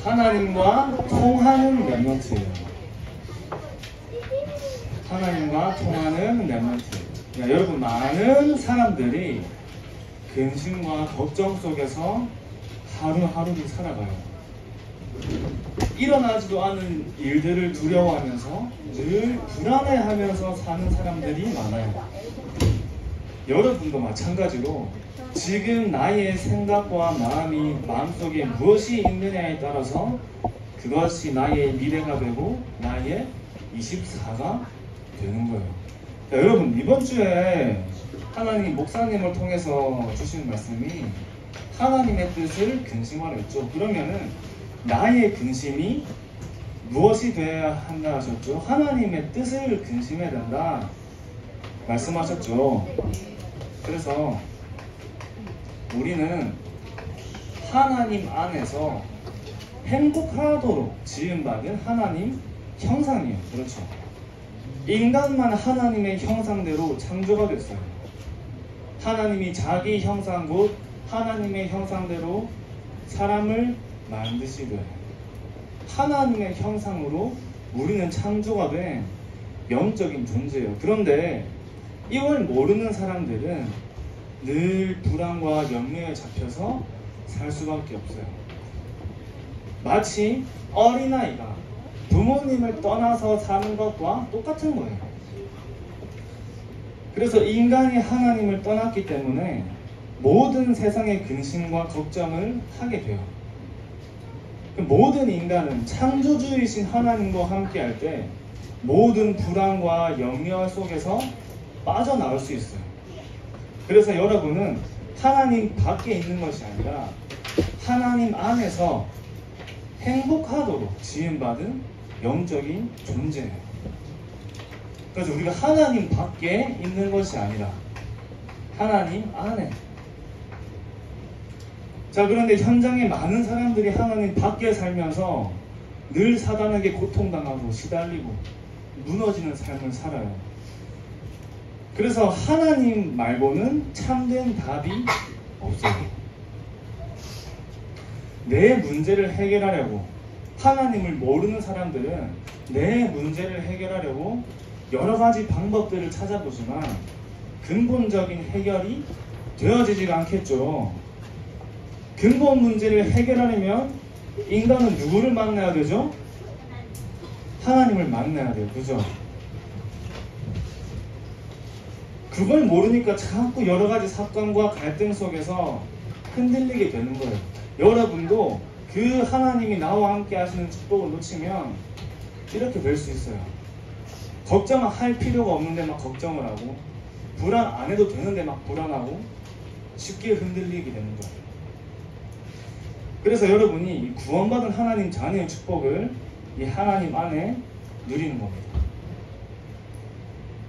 하나님과 통하는 렘넌트예요. 하나님과 통하는 렘넌트. 그러니까 여러분, 많은 사람들이 근심과 걱정 속에서 하루하루를 살아가요. 일어나지도 않은 일들을 두려워하면서 늘 불안해하면서 사는 사람들이 많아요. 여러분도 마찬가지로 지금 나의 생각과 마음이 마음속에 무엇이 있느냐에 따라서 그것이 나의 미래가 되고 나의 24가 되는 거예요. 자, 여러분, 이번 주에 하나님 목사님을 통해서 주신 말씀이 하나님의 뜻을 근심하라 했죠. 그러면은 나의 근심이 무엇이 되어야 한다 하셨죠? 하나님의 뜻을 근심해야 된다 말씀하셨죠. 그래서 우리는 하나님 안에서 행복하도록 지음받은 하나님 형상이에요. 그렇죠. 인간만 하나님의 형상대로 창조가 됐어요. 하나님이 자기 형상 곧 하나님의 형상대로 사람을 만드시되 하나님의 형상으로 우리는 창조가 된 영적인 존재예요. 그런데 이걸 모르는 사람들은 늘 불안과 염려에 잡혀서 살 수밖에 없어요. 마치 어린아이가 부모님을 떠나서 사는 것과 똑같은 거예요. 그래서 인간이 하나님을 떠났기 때문에 모든 세상의 근심과 걱정을 하게 돼요. 모든 인간은 창조주이신 하나님과 함께 할 때 모든 불안과 염려 속에서 빠져나올 수 있어요. 그래서 여러분은 하나님 밖에 있는 것이 아니라 하나님 안에서 행복하도록 지음받은 영적인 존재예요. 그래서 우리가 하나님 밖에 있는 것이 아니라 하나님 안에. 자, 그런데 현장에 많은 사람들이 하나님 밖에 살면서 늘 사단에게 고통당하고 시달리고 무너지는 삶을 살아요. 그래서 하나님 말고는 참된 답이 없어요. 내 문제를 해결하려고, 하나님을 모르는 사람들은 내 문제를 해결하려고 여러 가지 방법들을 찾아보지만 근본적인 해결이 되어지지가 않겠죠. 근본 문제를 해결하려면 인간은 누구를 만나야 되죠? 하나님을 만나야 돼요. 그죠? 그걸 모르니까 자꾸 여러 가지 사건과 갈등 속에서 흔들리게 되는 거예요. 여러분도 그 하나님이 나와 함께 하시는 축복을 놓치면 이렇게 될 수 있어요. 걱정할 필요가 없는데 막 걱정을 하고, 불안 안 해도 되는데 막 불안하고, 쉽게 흔들리게 되는 거예요. 그래서 여러분이 구원받은 하나님 자녀의 축복을 이 하나님 안에 누리는 겁니다.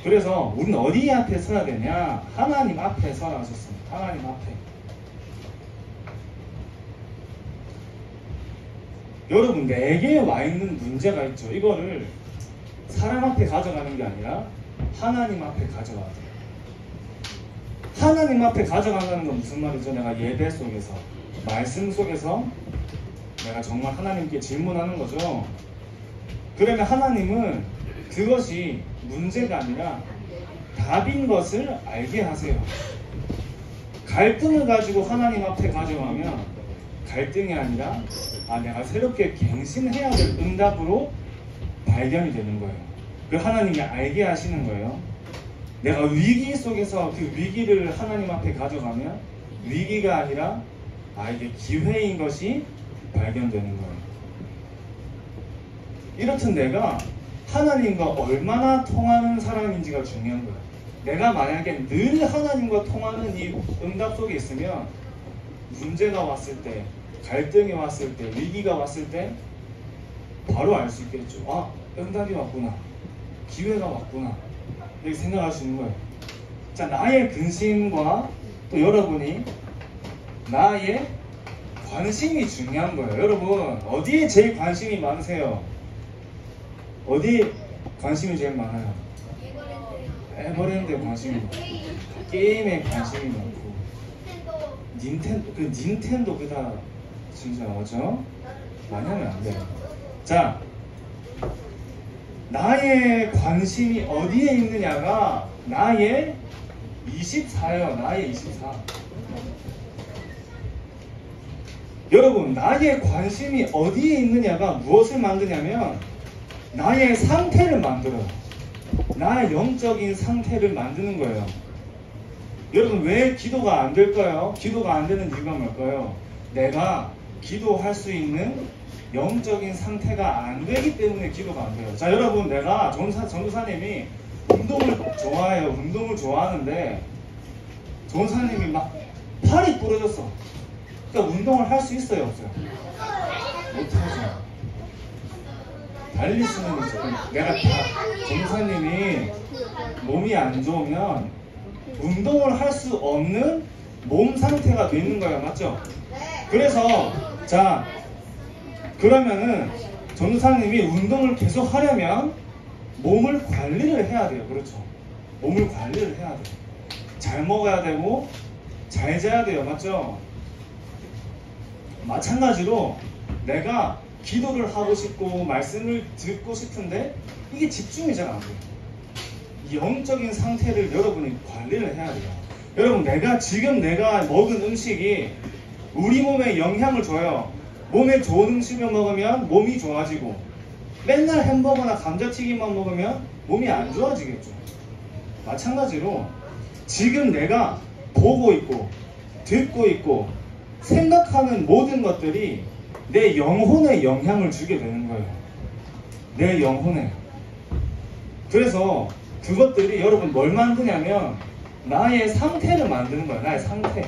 그래서 우리는 어디 앞에 서야 되냐? 하나님 앞에 서라 하셨습니다. 하나님 앞에. 여러분, 내게 와 있는 문제가 있죠. 이거를 사람 앞에 가져가는 게 아니라 하나님 앞에 가져가야 돼요. 하나님 앞에 가져간다는 건 무슨 말이죠? 내가 예배 속에서, 말씀 속에서 내가 정말 하나님께 질문하는 거죠. 그러면 하나님은 그것이 문제가 아니라 답인 것을 알게 하세요. 갈등을 가지고 하나님 앞에 가져가면 갈등이 아니라 내가 새롭게 갱신해야 될 응답으로 발견이 되는 거예요. 그 하나님이 알게 하시는 거예요. 내가 위기 속에서 그 위기를 하나님 앞에 가져가면 위기가 아니라 이게 기회인 것이 발견되는 거예요. 이렇듯 내가 하나님과 얼마나 통하는 사람인지가 중요한 거예요. 내가 만약에 늘 하나님과 통하는 이 응답 속에 있으면 문제가 왔을 때, 갈등이 왔을 때, 위기가 왔을 때 바로 알 수 있겠죠. 응답이 왔구나, 기회가 왔구나, 이렇게 생각할 수 있는 거예요. 자, 나의 근심과 또 여러분이 나의 관심이 중요한 거예요. 여러분, 어디에 제일 관심이 많으세요? 어디에 관심이 제일 많아요? 에버랜드에 관심이 많고, 게임에 관심이 많고, 닌텐도 그다 진짜 맞죠? 많이 하면 안 돼요. 자, 나의 관심이 어디에 있느냐가 나의 24예요. 나의 24. 여러분, 나의 관심이 어디에 있느냐가 무엇을 만드냐면 나의 상태를 만들어요. 나의 영적인 상태를 만드는 거예요. 여러분, 왜 기도가 안 될까요? 기도가 안 되는 이유가 뭘까요? 내가 기도할 수 있는 영적인 상태가 안 되기 때문에 기도가 안 돼요. 자, 여러분, 내가 전도사님이 운동을 좋아해요. 운동을 좋아하는데 전도사님이 막 팔이 부러졌어. 그러니까 운동을 할 수 있어요, 없어요? 못하죠. 달릴 수는 있죠. 내가 전도사님이 몸이 안 좋으면 운동을 할 수 없는 몸 상태가 돼 있는 거예요. 맞죠? 그래서 자, 그러면은 전도사님이 운동을 계속 하려면 몸을 관리를 해야 돼요. 그렇죠? 몸을 관리를 해야 돼요. 잘 먹어야 되고 잘 자야 돼요. 맞죠? 마찬가지로 내가 기도를 하고 싶고 말씀을 듣고 싶은데 이게 집중이 잘 안 돼요. 이 영적인 상태를 여러분이 관리를 해야 돼요. 여러분, 지금 내가 먹은 음식이 우리 몸에 영향을 줘요. 몸에 좋은 음식을 먹으면 몸이 좋아지고 맨날 햄버거나 감자튀김만 먹으면 몸이 안 좋아지겠죠. 마찬가지로 지금 내가 보고 있고 듣고 있고 생각하는 모든 것들이 내 영혼에 영향을 주게 되는 거예요. 내 영혼에. 그래서 그것들이 여러분 뭘 만드냐면 나의 상태를 만드는 거예요. 나의 상태.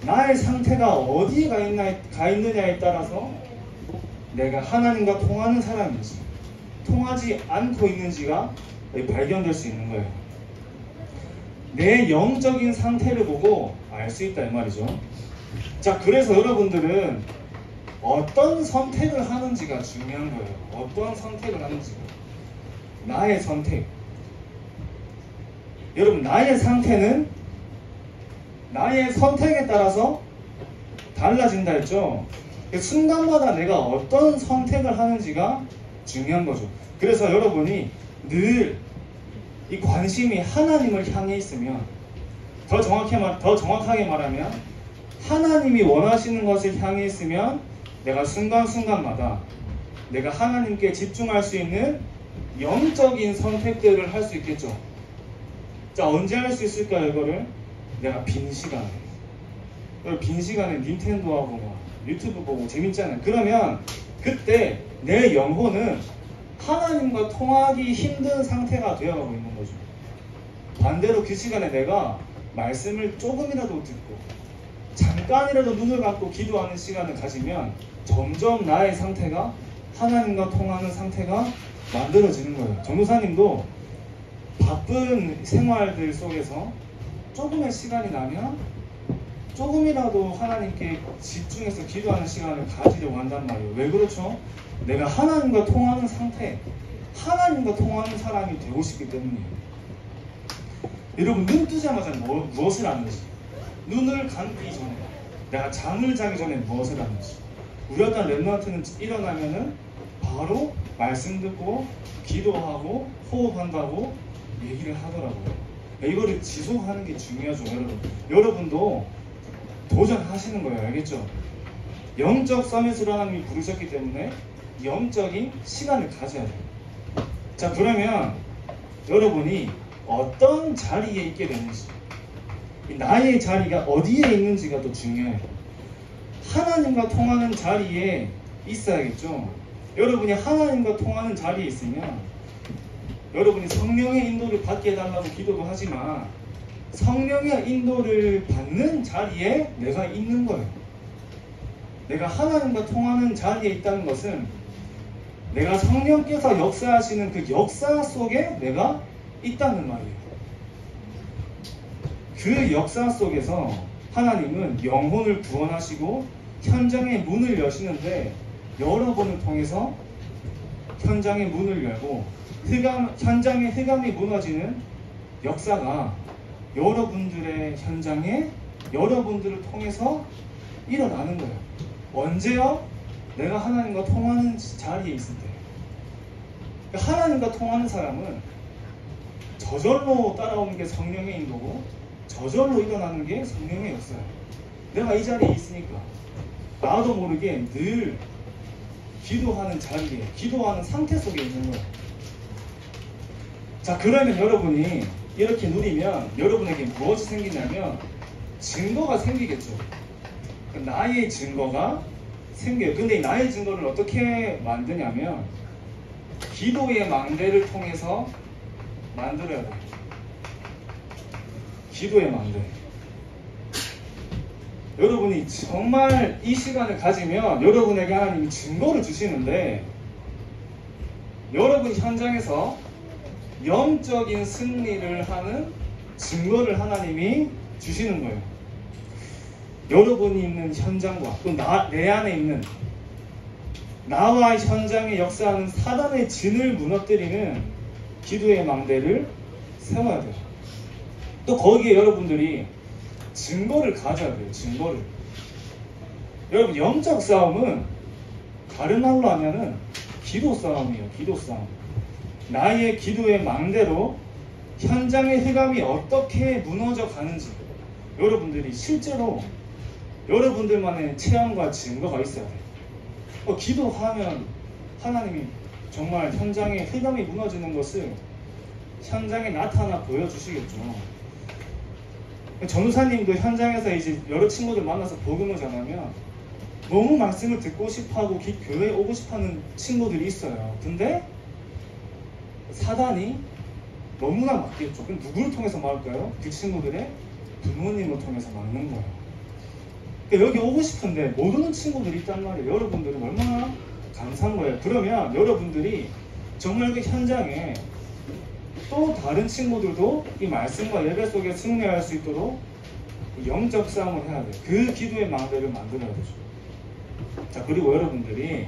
나의 상태가 어디에 가 있느냐에 따라서 내가 하나님과 통하는 사람인지 통하지 않고 있는지가 발견될 수 있는 거예요. 내 영적인 상태를 보고 알 수 있다 이 말이죠. 자, 그래서 여러분들은 어떤 선택을 하는지가 중요한 거예요. 어떤 선택을 하는지가. 나의 선택. 여러분, 나의 상태는 나의 선택에 따라서 달라진다 했죠. 순간마다 내가 어떤 선택을 하는지가 중요한 거죠. 그래서 여러분이 늘 이 관심이 하나님을 향해 있으면 더 정확하게 말하면 하나님이 원하시는 것을 향해 있으면 내가 순간순간마다 내가 하나님께 집중할 수 있는 영적인 선택들을 할 수 있겠죠. 자, 언제 할 수 있을까요? 이거를 내가 빈 시간에 닌텐도하고 막 유튜브 보고 재밌잖아요. 그러면 그때 내 영혼은 하나님과 통하기 힘든 상태가 되어가고 있는 거죠. 반대로 그 시간에 내가 말씀을 조금이라도 듣고 잠깐이라도 눈을 감고 기도하는 시간을 가지면 점점 나의 상태가 하나님과 통하는 상태가 만들어지는 거예요. 전도사님도 바쁜 생활들 속에서 조금의 시간이 나면 조금이라도 하나님께 집중해서 기도하는 시간을 가지려고 한단 말이에요. 왜 그렇죠? 내가 하나님과 통하는 상태, 하나님과 통하는 사람이 되고 싶기 때문이에요. 여러분, 눈 뜨자마자 무엇을 하는지, 눈을 감기 전에, 내가 잠을 자기 전에 무엇을 하는지. 우리 어떤 랩런트는 일어나면은 바로 말씀 듣고 기도하고 호흡한다고 얘기를 하더라고요. 이거를 지속하는 게 중요하죠. 여러분도 도전하시는 거예요. 알겠죠? 영적 서밋으로 하나님이 부르셨기 때문에 영적인 시간을 가져야 돼요. 자, 그러면 여러분이 어떤 자리에 있게 되는지, 나의 자리가 어디에 있는지가 더 중요해요. 하나님과 통하는 자리에 있어야겠죠. 여러분이 하나님과 통하는 자리에 있으면 여러분이 성령의 인도를 받게 해달라고 기도도 하지만 성령의 인도를 받는 자리에 내가 있는 거예요. 내가 하나님과 통하는 자리에 있다는 것은 내가 성령께서 역사하시는 그 역사 속에 내가 있다는 말이에요. 그 역사 속에서 하나님은 영혼을 구원하시고 현장의 문을 여시는데 여러분을 통해서 현장의 문을 열고 현장의 흑암이 무너지는 역사가 여러분들의 현장에 여러분들을 통해서 일어나는 거예요. 언제요? 내가 하나님과 통하는 자리에 있을 때. 그러니까 하나님과 통하는 사람은 저절로 따라오는 게 성령의 인도고 저절로 일어나는 게 성령의 역사예요. 내가 이 자리에 있으니까 나도 모르게 늘 기도하는 자리에, 기도하는 상태 속에 있는 거예요. 자, 그러면 여러분이 이렇게 누리면 여러분에게 무엇이 생기냐면 증거가 생기겠죠. 나의 증거가 생겨요. 근데 이 나의 증거를 어떻게 만드냐면 기도의 망대를 통해서 만들어야 돼요. 기도의 망대. 여러분이 정말 이 시간을 가지면 여러분에게 하나님이 증거를 주시는데 여러분 현장에서 영적인 승리를 하는 증거를 하나님이 주시는 거예요. 여러분이 있는 현장과 또 내 안에 있는 나와 현장에 역사하는 사단의 진을 무너뜨리는 기도의 망대를 세워야 돼요. 또 거기에 여러분들이 증거를 가져야 돼요. 증거를. 여러분 영적 싸움은 다른 말로 하면은 기도 싸움이에요. 기도 싸움. 나의 기도의 망대로 현장의 흑암이 어떻게 무너져 가는지 여러분들이 실제로 여러분들만의 체험과 증거가 있어야 돼요. 기도하면 하나님이 정말 현장의 흑암이 무너지는 것을 현장에 나타나 보여주시겠죠. 전우사님도 현장에서 이제 여러 친구들 만나서 복음을 전하면 너무 말씀을 듣고 싶어하고 교회에 오고 싶어하는 친구들이 있어요. 근데 사단이 너무나 막겠죠. 그럼 누구를 통해서 막을까요? 그 친구들의 부모님을 통해서 막는 거예요. 그러니까 여기 오고 싶은데 못 오는 친구들이 있단 말이에요. 여러분들은 얼마나 감사한 거예요. 그러면 여러분들이 정말 그 현장에 또 다른 친구들도 이 말씀과 예배 속에 승리할 수 있도록 영적 싸움을 해야 돼요. 그 기도의 망대를 만들어야 되죠. 자, 그리고 여러분들이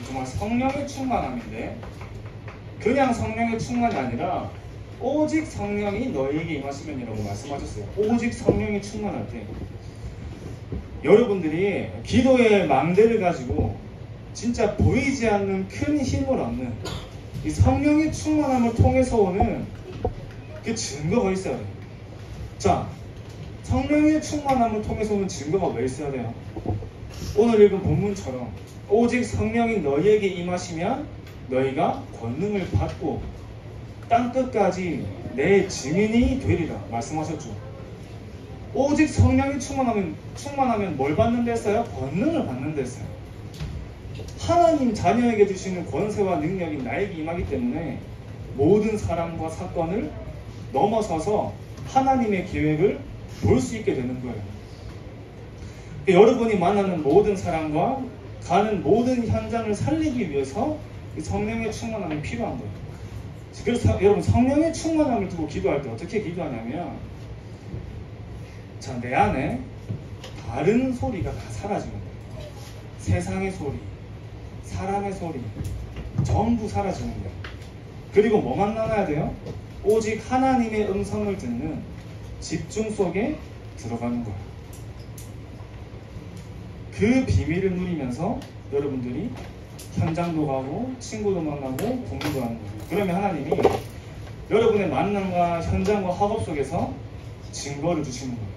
정말 성령의 충만함인데 그냥 성령의 충만이 아니라 오직 성령이 너희에게 임하시면이라고 말씀하셨어요. 오직 성령이 충만할 때 여러분들이 기도의 망대를 가지고 진짜 보이지 않는 큰 힘을 얻는 이 성령의 충만함을 통해서 오는 그 증거가 있어야 돼요. 자, 성령의 충만함을 통해서 오는 증거가 왜 있어야 돼요? 오늘 읽은 본문처럼 오직 성령이 너희에게 임하시면 너희가 권능을 받고 땅끝까지 내 증인이 되리라 말씀하셨죠. 오직 성령이 충만하면 뭘 받는다 했어요? 권능을 받는다 했어요. 하나님 자녀에게 주시는 권세와 능력이 나에게 임하기 때문에 모든 사람과 사건을 넘어서서 하나님의 계획을 볼 수 있게 되는 거예요. 여러분이 만나는 모든 사람과 가는 모든 현장을 살리기 위해서 성령의 충만함이 필요한 거예요. 그래서 여러분 성령의 충만함을 두고 기도할 때 어떻게 기도하냐면 자, 내 안에 다른 소리가 다 사라지는 거예요. 세상의 소리, 사람의 소리 전부 사라지는 거예요. 그리고 뭐만 남아야 돼요? 오직 하나님의 음성을 듣는 집중 속에 들어가는 거예요. 그 비밀을 누리면서 여러분들이 현장도 가고 친구도 만나고 공부도 하는 거예요. 그러면 하나님이 여러분의 만남과 현장과 학업 속에서 증거를 주시는 거예요.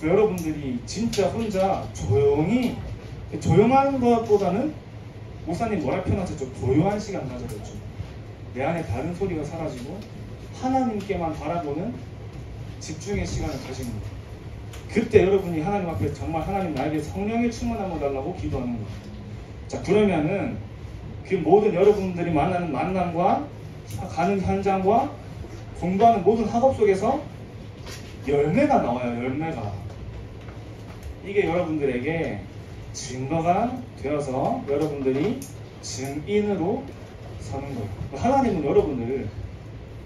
여러분들이 진짜 혼자 조용한 것보다는 목사님 뭐라 표현하셨죠? 고요한 시간 가져줬죠. 내 안에 다른 소리가 사라지고 하나님께만 바라보는 집중의 시간을 가지는 거예요. 그때 여러분이 하나님 앞에 정말 하나님 나에게 성령의 충만함을 달라고 기도하는 거예요. 자, 그러면은 그 모든 여러분들이 만나는 만남과 가는 현장과 공부하는 모든 학업 속에서 열매가 나와요. 열매가. 이게 여러분들에게 증거가 되어서 여러분들이 증인으로 서는 거예요. 하나님은 여러분들을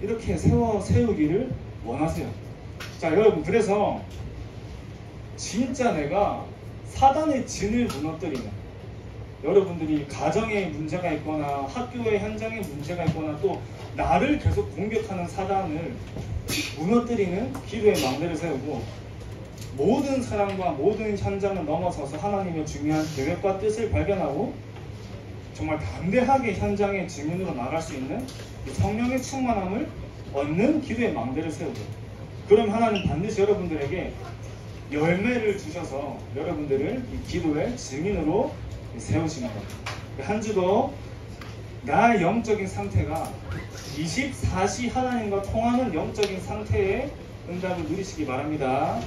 이렇게 세우기를 원하세요. 자, 여러분, 그래서 진짜 내가 사단의 진을 무너뜨리는 여러분들이 가정에 문제가 있거나 학교의 현장에 문제가 있거나 또 나를 계속 공격하는 사단을 무너뜨리는 기도의 망대를 세우고 모든 사람과 모든 현장을 넘어서서 하나님의 중요한 계획과 뜻을 발견하고 정말 담대하게 현장의 증인으로 나갈 수 있는 이 성령의 충만함을 얻는 기도의 망대를 세우고, 그럼 하나님 반드시 여러분들에게 열매를 주셔서 여러분들을 이 기도의 증인으로 세우시는 겁니다. 한 주도 나의 영적인 상태가 24시 하나님과 통하는 영적인 상태의 응답을 누리시기 바랍니다.